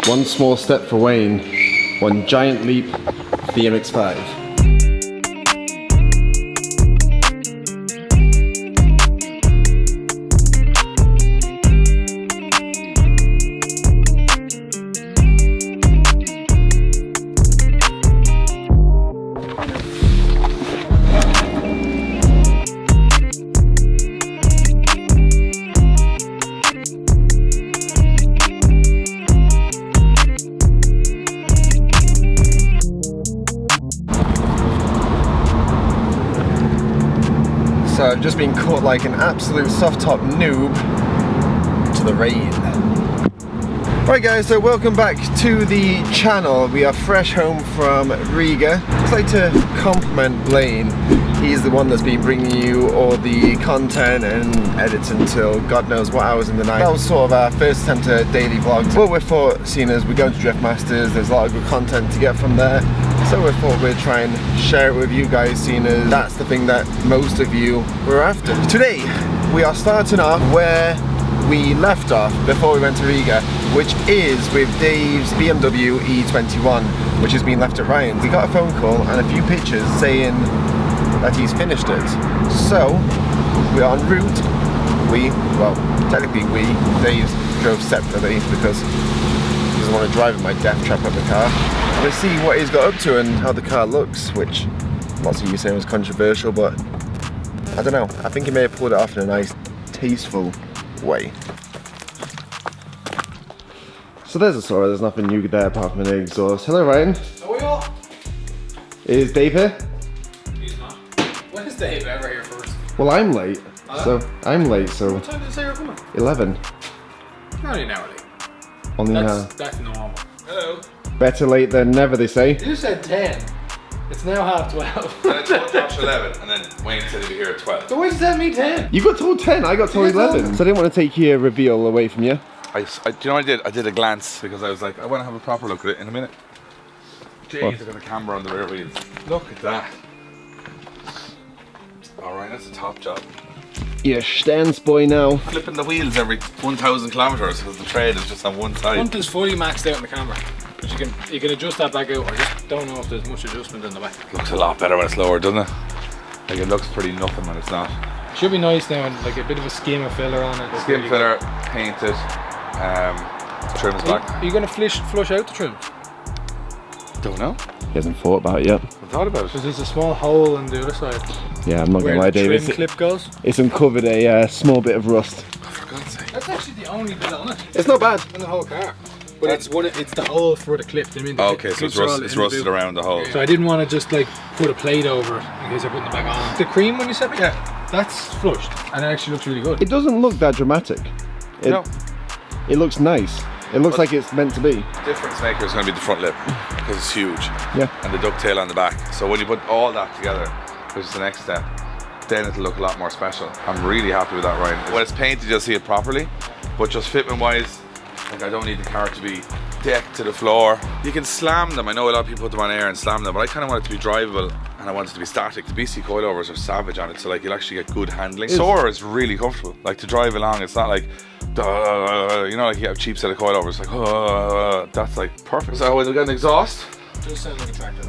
One small step for Wayne, one giant leap for the MX-5. So I've just been caught like an absolute soft top noob to the rain. Right guys, so welcome back to the channel. We are fresh home from Riga. I'd like to compliment Blaine. He's the one that's been bringing you all the content and edits until God knows what hours in the night. That was sort of our first attempt at daily vlogs. What we thought, seeing as we're going to Drift Masters, there's a lot of good content to get from there. So we thought we'd try and share it with you guys, seeing as that's the thing that most of you were after. Today, we are starting off where we left off before we went to Riga, which is with Dave's BMW E21, which has been left at Ryan's. We got a phone call and a few pictures saying that he's finished it. So, we're en route. Dave drove separately because he doesn't want to drive in my death trap of the car. Let's see what he's got up to and how the car looks, which lots of you saying was controversial, but I don't know. I think he may have pulled it off in a nice, tasteful way. So there's a Sora, there's nothing new there apart from an exhaust. Hello Ryan. How are you all? Is Dave here? He's not. When is Dave ever here first? Well, I'm late. I'm late, so... What time did you say you're coming? 11. You're only an hour late. Only now. That's normal. Hello. Better late than never, they say. You said 10. It's now half 12. And I told Josh 11, and then Wayne said he'd be here at 12. So why did you tell me 10? You got told 10, I got told 11. So I didn't want to take your reveal away from you. Do you know what I did? I did a glance because I was like, I want to have a proper look at it in a minute. Jeez, I got a camera on the rear wheels. Look at that. Alright, that's a top job. Yeah, stands boy now. Flipping the wheels every 1,000 kilometers because the tread is just on one side. Front is fully maxed out in the camera. But you can adjust that back out. I just don't know if there's much adjustment in the back. Looks a lot better when it's lower, doesn't it? Like it looks pretty nothing when it's not. Should be nice now, and like a bit of a skim of filler on it. Skim really filler, painted, trims back. Are you going to flush out the trim? Don't know. He hasn't thought about it yet. I thought about it. Because there's a small hole on the other side. Yeah, I'm not going to lie, Dave. Where the trim clip goes. It's uncovered a small bit of rust. Oh, for God's sake. That's actually the only bit on it. It's not bad. On the whole car. But it's the hole for the clip. I mean, Okay, so it's rusted around the hole. So I didn't want to just like put a plate over it in case I put it back on. The cream when you set me, that's flushed and it actually looks really good. It doesn't look that dramatic. No. It looks nice. It looks like it's meant to be. The difference maker is going to be the front lip because it's huge. Yeah. And the ducktail on the back. So when you put all that together, which is the next step, then it'll look a lot more special. I'm really happy with that, Ryan. When it's painted, you'll see it properly, but just fitment wise, like I don't need the car to be decked to the floor. You can slam them. I know a lot of people put them on air and slam them, but I kind of want it to be drivable and I want it to be static. The BC coilovers are savage on it, so like you'll actually get good handling. Sora is really comfortable. Like to drive along, it's not like, you know, like you have a cheap set of coilovers, like, that's like perfect. So when you get an exhaust, It does sound like a tractor.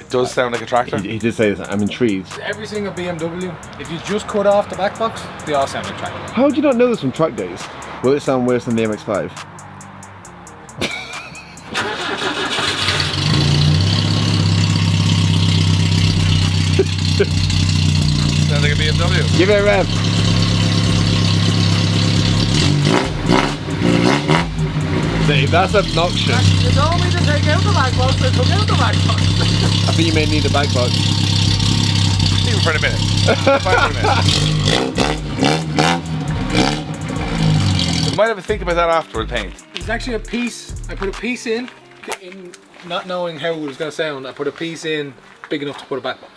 it does sound like a tractor. He did say this. I'm intrigued. Every single BMW, if you just cut off the back box, they all sound like tractors. How do you not know this from track days? Will it sound worse than the MX-5? Sounds like a BMW. Give it a rev. Dave, that's obnoxious. You told me to take out the back box, I took out the back box. I think you may need a back box. Leave it for a minute. Fine for a minute. You might have to think about that after with paint. There's actually a piece, I put a piece in not knowing how it was going to sound, I put a piece in big enough to put a back box.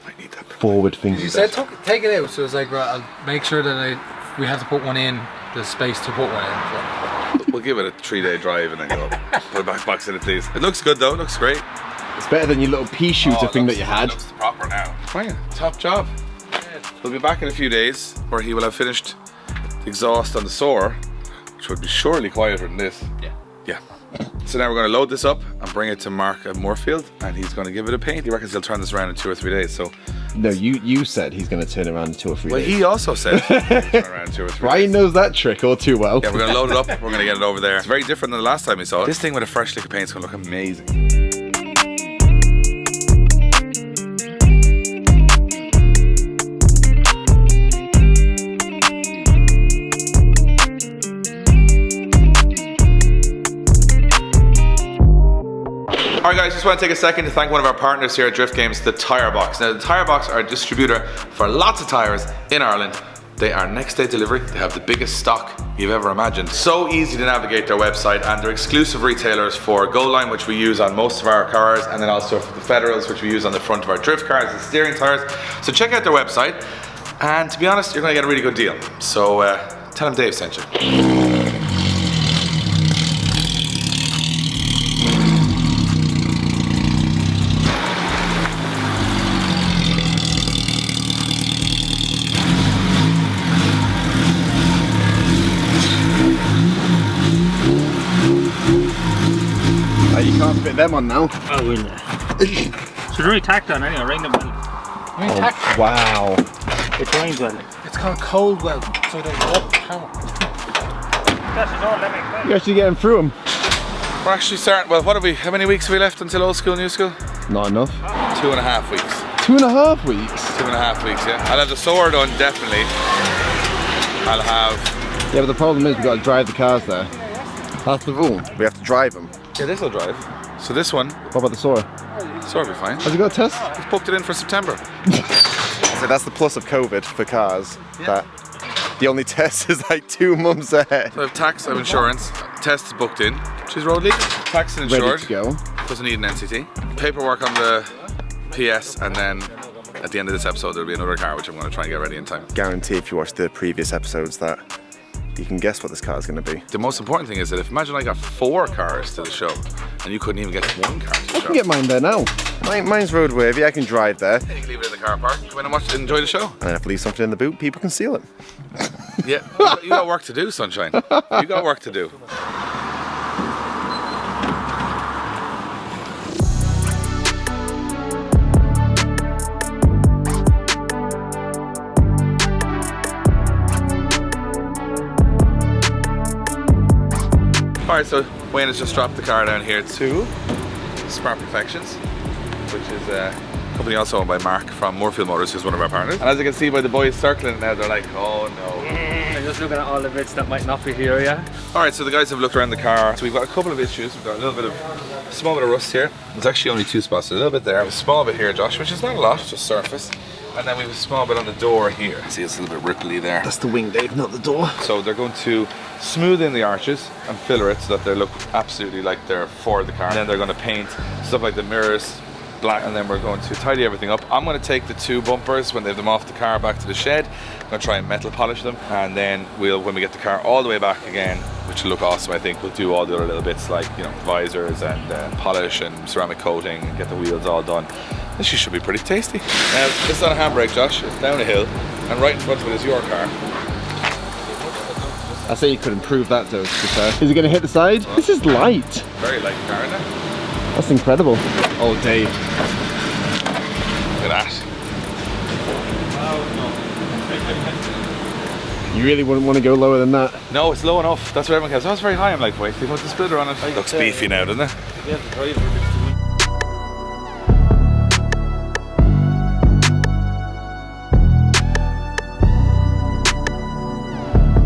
Might need that. Forward thinking. You said take it out, so it's like, right, I'll make sure that we have to put one in, there's space to put one in. So. We'll give it a 3-day drive and then go put a back box in it, please. It looks good though, it looks great. It's better than your little pea shooter thing that you had. It looks proper now. Fine, top job. We'll be back in a few days where he will have finished the exhaust on the Soar, which would be surely quieter than this. Yeah. Yeah. So now we're going to load this up and bring it to Mark at Moorfield, and he's going to give it a paint. He reckons he'll turn this around in 2 or 3 days. So No, you said he's going to turn around in 2 or 3 well, days. he also said he'll turn around in 2 or 3 Ryan days. knows that trick all too well. Yeah, we're going to load it up. We're going to get it over there. It's very different than the last time we saw it. This thing with a fresh lick of paint is going to look amazing. Alright guys, just want to take a second to thank one of our partners here at Drift Games, the Tire Box. Now the Tire Box are a distributor for lots of tires in Ireland. They are next day delivery. They have the biggest stock you've ever imagined. So easy to navigate their website, and they're exclusive retailers for Go Line, which we use on most of our cars, and then also for the Federals, which we use on the front of our drift cars and steering tires. So check out their website, and to be honest, you're going to get a really good deal. So tell them Dave sent you. You can't fit them on now. Oh, will you? So they're only tacked on anyway, ring them well. Oh, wow. It grinds well. It's called cold weld, so there's no power. That's it all, let me You're actually getting through them. We're actually starting, well, what have we, how many weeks have we left until old school, new school? Not enough. 2.5 weeks. 2.5 weeks? 2.5 weeks, yeah. I'll have the solar done, definitely. I'll have... Yeah, but the problem is we've got to drive the cars there. That's the rule. We have to drive them. Yeah, this will drive. So this one, What about the Sora? solar will be fine. Has it got a test? Just booked it in for September. So that's the plus of COVID for cars. That the only test is like 2 months ahead. So I have tax, I have insurance, test is booked in. She's road legal. Tax and Ready insured. to go. Doesn't need an NCT. Paperwork on the PS, and then at the end of this episode there'll be another car which I'm going to try and get ready in time. Guarantee if you watch the previous episodes that you can guess what this car is going to be. The most important thing is that if imagine I got 4 cars to the show and you couldn't even get 1 car to the I show. can get mine there now. Mine's roadworthy. I can drive there. You can leave it in the car park, come in and watch, enjoy the show. And if I leave something in the boot, people can steal it. Yeah, you got work to do, sunshine. You got work to do. Alright, so Wayne has just dropped the car down here to Smart Perfections, which is a company also owned by Mark from Moorfield Motors, who's one of our partners. And as you can see by the boys circling it now, they're like, oh no. I'm just looking at all the bits that might not be here, yeah? Alright, so the guys have looked around the car. So we've got a couple of issues. We've got a little bit of, small bit of rust here. There's actually only 2 spots, a little bit there, a small bit here, Josh, which is not a lot, just surface. And then we have a small bit on the door here. See, it's a little bit ripply there. That's the wing, Dave, not the door. So they're going to smooth in the arches and filler it so that they look absolutely like they're for the car. And then they're going to paint stuff like the mirrors black, and then we're going to tidy everything up. I'm going to take the 2 bumpers when they have them off the car back to the shed. I'm going to try and metal polish them, and then we'll, when we get the car all the way back again, which will look awesome, I think, we'll do all the other little bits like, you know, visors and polish and ceramic coating and get the wheels all done. This should be pretty tasty. Now, this is on a handbrake, Josh. It's down a hill, and right in front of it is your car. I say you could improve that though, to be fair. Is it going to hit the side? This is light. Very light car, isn't it? That's incredible. Oh, Dave. Look at that. You really wouldn't want to go lower than that. No, it's low enough. That's what everyone goes, oh, it's very high. I'm like, wait, they put the splitter on it. Looks beefy now, doesn't it? Yeah, the driver.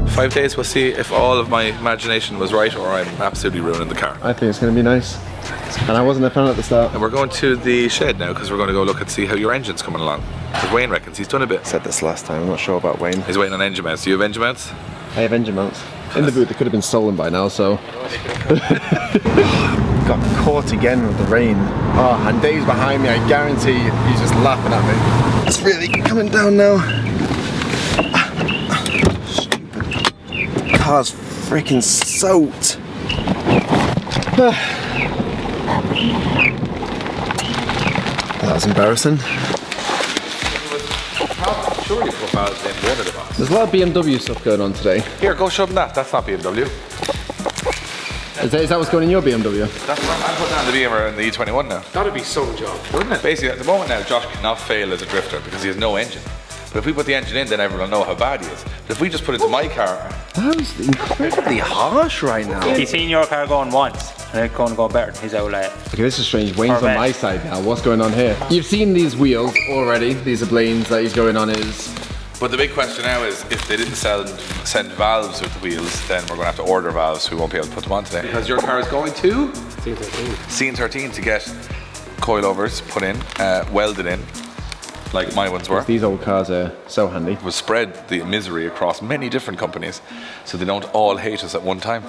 5 days, we'll see if all of my imagination was right or I'm absolutely ruining the car. I think it's going to be nice. And I wasn't a fan at the start. And we're going to the shed now because we're going to go look and see how your engine's coming along. Because Wayne reckons he's done a bit. Said this last time, I'm not sure about Wayne. He's waiting on engine mounts. Do you have engine mounts? I have engine mounts. In the boot, they could have been stolen by now, so. Got caught again with the rain. Oh, and Dave's behind me, I guarantee he's just laughing at me. It's really coming down now. Stupid. Car's freaking soaked. That's embarrassing. Surely profiles in one of the boxes. There's a lot of BMW stuff going on today. Here, go show them that. That's not BMW. Is that what's going in your BMW? That's what I'm putting on the BMW and the E21 now. That'd be some job, wouldn't it? Basically, at the moment now, Josh cannot fail as a drifter because he has no engine. But if we put the engine in, then everyone will know how bad he is. But if we just put it to my car... That was incredibly harsh right now. He's seen your car going once, and it's going to go better. He's out like. Okay, this is strange. Wayne's on my side now. What's going on here? You've seen these wheels already. These are Blaine's that he's going on his... But the big question now is, if they didn't send valves with the wheels, then we're going to have to order valves. We won't be able to put them on today. Because your car is going to... Scene13 to get coilovers put in, welded in, like my ones were. These old cars are so handy. We'll spread the misery across many different companies so they don't all hate us at one time.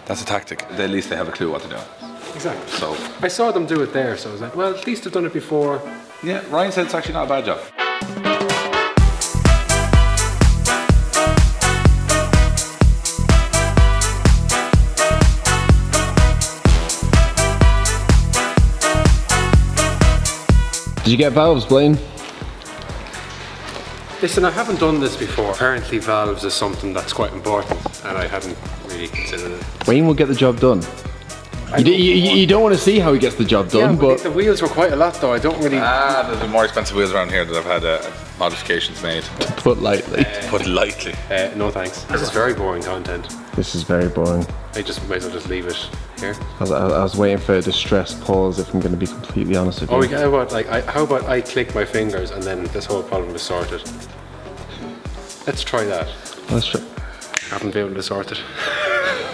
That's a tactic. At least they have a clue what to do. Exactly. So I saw them do it there, so I was like, well, at least I've done it before. yeah, Ryan said it's actually not a bad job. Did you get valves, Blaine? Listen, I haven't done this before. Apparently valves is something that's quite important, and I hadn't really considered it. Wayne will get the job done. You don't want to see how he gets the job done, Yeah, but the wheels were quite a lot though. I don't really... There's been more expensive wheels around here that I've had modifications made. to put lightly. Put lightly. no thanks. This is very boring content. This is very boring. I just might as well just leave it here. I was waiting for a distressed pause, if I'm going to be completely honest with you. Oh, how about I click my fingers and then this whole problem is sorted? Let's try that. Let's try. I haven't been able to sort it.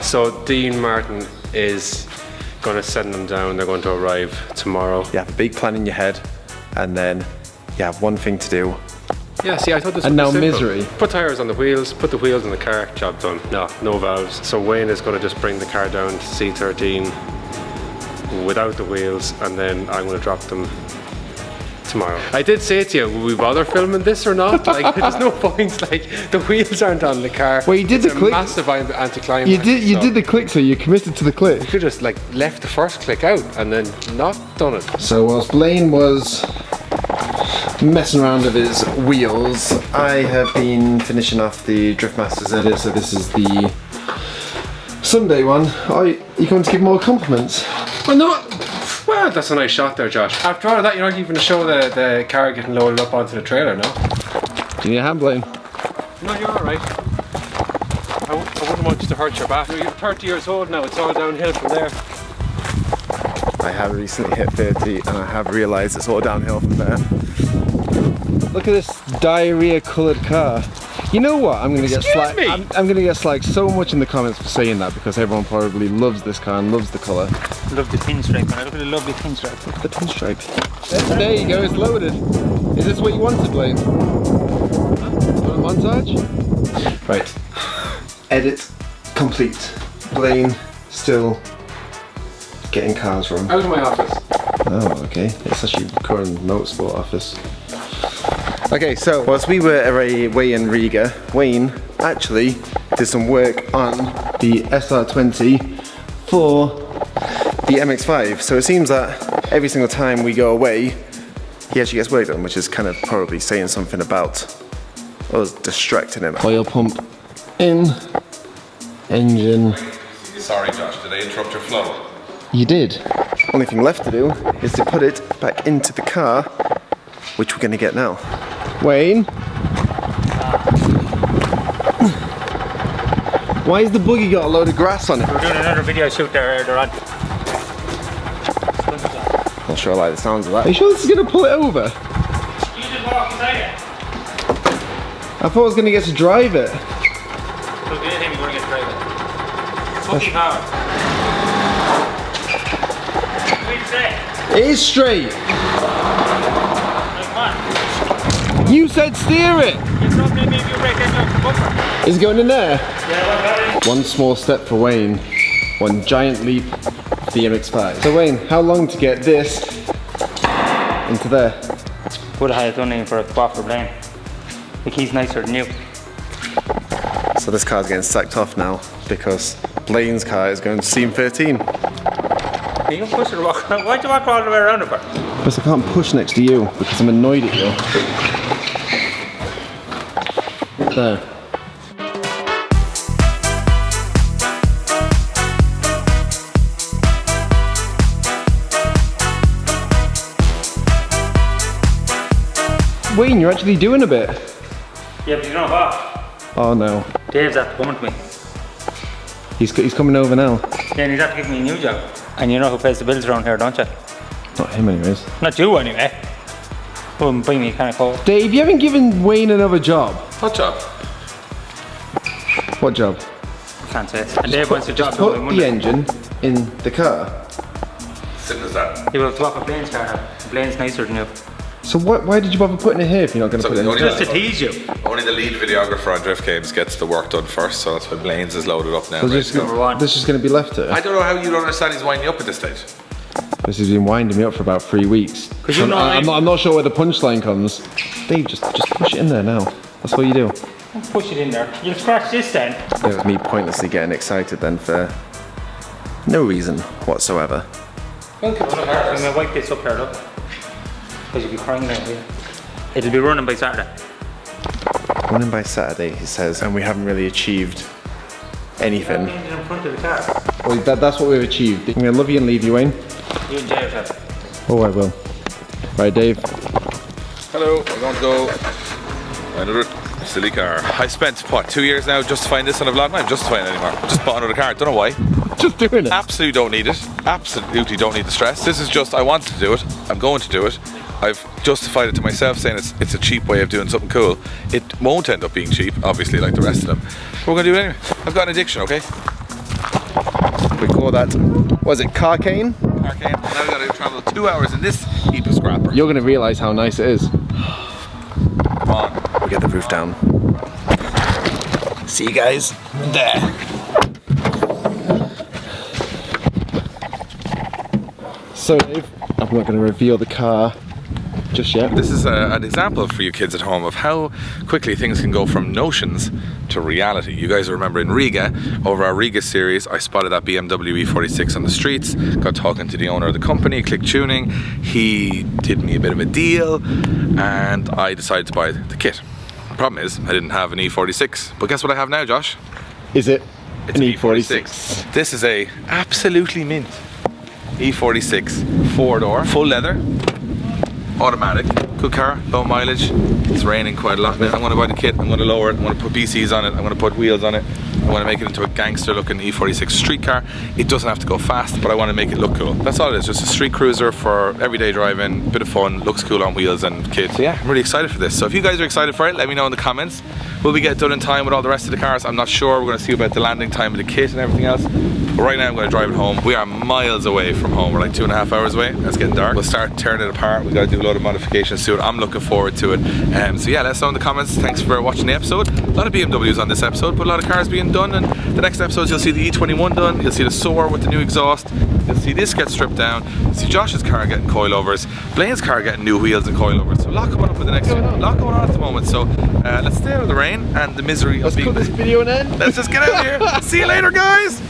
So Dean Martin is going to send them down. They're going to arrive tomorrow. You have a big plan in your head, and then you have one thing to do. Yeah, see, I thought this And would now be simple. misery. Put tyres on the wheels, put the wheels in the car, job done. No valves. So Wayne is going to just bring the car down to C13 without the wheels, and then I'm going to drop them tomorrow. I did say to you, will we bother filming this or not? Like, there's no point. Like, the wheels aren't on the car. Well, you did It's the click. massive anticlimax. You so did the click, so you committed to the click. You could just like left the first click out and then not done it. So whilst Blaine was messing around with his wheels, I have been finishing off the Driftmasters edit. So this is the Sunday one. You going to give more compliments? Well, no. Well, that's a nice shot there, Josh. After all of that, you're not even to show the car getting loaded up onto the trailer, no? Do you need a hand, Blaine? No, you're alright. I wouldn't want you to hurt your back. You're 30 years old now, it's all downhill from there. I have recently hit 30 and I have realised it's all downhill from there. Look at this diarrhea coloured car. You know what? I'm gonna get slagged. I'm gonna get slagged so much in the comments for saying that, because everyone probably loves this car and loves the colour. Love the pinstripe, man. Look at the lovely pinstripe. Look at the pinstripe. There you go, it's loaded. Is this what you wanted, Blaine? Want a montage? Right. Edit complete. Blaine still getting cars wrong. Out of my office. Oh, okay. It's actually current motorsport office. Okay, so whilst we were away in Riga, Wayne actually did some work on the SR20 for the MX-5. So it seems that every single time we go away, he actually gets work done, which is kind of probably saying something about us distracting him. Oil pump in, engine. Sorry, Josh, did I interrupt your flow? You did. Only thing left to do is to put it back into the car, which we're going to get now. Wayne? Why has the buggy got a load of grass on it? We're doing another video shoot there earlier on. Not sure I like the sounds of that. Are you sure this is going to pull it over? You just walk inside it. I thought I was going to get to drive it. So the other thing we're going to get to drive it. It's fucking hard. What do you say? It is straight. Like, come on. You said steer it. It's not maybe you break that bumper. Is it going in there? Yeah, what One small step for Wayne, one giant leap for the MX-5. So Wayne, how long to get this into there? would have had it done in for a spot for Blaine. The key's nicer than you. So this car's getting sacked off now because Blaine's car is going to Scene 13. You can push it walk. Why'd you walk all the way around it for? Because I can't push next to you because I'm annoyed at you. There. Wayne, you're actually doing a bit. Yeah, but you know what? Oh no. Dave's after coming to me. He's coming over now. Yeah, and he's after giving me a new job. And you know who pays the bills around here, don't you? Not him anyways. Not you anyway. Wouldn't bring me kind of cold. Dave, you haven't given Wayne another job. What job? What job? Can't say it. And Dave wants a job. Put the engine in the car. Simple as that. He will swap a Blaine's car now. Blaine's nicer than you. So why did you bother putting it here if you're not going to So put it in the only car? Just to tease you. Only the lead videographer on Drift Games gets the work done first, so that's why Blaine's is loaded up now. So ready this, to go. Number one. this is going to be left here. I don't know how you don't understand he's winding up at this stage. This has been winding me up for about 3 weeks. Cause you know I'm not sure where the punchline comes. Dave, just push it in there now. That's what you do. Push it in there. You'll scratch this then. It was me pointlessly getting excited then for no reason whatsoever. I'm gonna wipe this up here, look. Because you'll be crying out here. It'll be running by Saturday. Running by Saturday, he says, and we haven't really achieved anything. Engine in front of the car. Well, that's what we've achieved. I'm going to love you and leave you, Wayne. You enjoy yourself. Oh, I will. Right, Dave. Hello, we're going to go another silly car. I spent, what, 2 years now justifying this on a vlog? I'm not justifying it anymore. Just bought another car, don't know why. Just doing it. Absolutely don't need it. Absolutely don't need the stress. This is just, I wanted to do it. I'm going to do it. I've justified it to myself saying it's a cheap way of doing something cool. It won't end up being cheap, obviously, like the rest of them. But we're going to do it anyway. I've got an addiction, okay? We call that, was it carcane? Okay, now we've got to travel 2 hours in this heap of scrapper. You're going to realise how nice it is. Come on. We'll get the roof down. See you guys there. So Dave, I'm not going to reveal the car just yet. This is an example for you kids at home of how quickly things can go from notions to reality. You guys remember in Riga, over our Riga series, I spotted that BMW E46 on the streets, got talking to the owner of the company, Click Tuning. He did me a bit of a deal and I decided to buy the kit. The problem is, I didn't have an E46, but guess what I have now, Josh? Is it It's an E46? This is a absolutely mint E46 4-door, full leather, automatic, good car, low mileage. It's raining quite a lot now. I'm going to buy the kit, I'm going to lower it, I'm going to put BCs on it, I'm going to put wheels on it. I want to make it into a gangster looking E46 street car. It doesn't have to go fast, but I want to make it look cool. That's all it is, just a street cruiser for everyday driving, bit of fun, looks cool on wheels and kit. So yeah, I'm really excited for this. So if you guys are excited for it, let me know in the comments. Will we get done in time with all the rest of the cars? I'm not sure. We're going to see about the landing time of the kit and everything else. But right now I'm going to drive it home. We are miles away from home. We're like 2.5 hours away. It's getting dark. We'll start tearing it apart. We got to do a lot of modifications to it. I'm looking forward to it. So yeah, let us know in the comments. Thanks for watching the episode. A lot of BMWs on this episode, but a lot of cars being done. And the next episodes you'll see the E21 done. You'll see the Soar with the new exhaust. You'll see this get stripped down. You'll see Josh's car getting coilovers. Blaine's car getting new wheels and coilovers. So a lot coming up with the next one. A lot going on at the moment. So let's stay out of the rain and the misery of being. Let's put this video an end. Let's just get out of here. See you later, guys.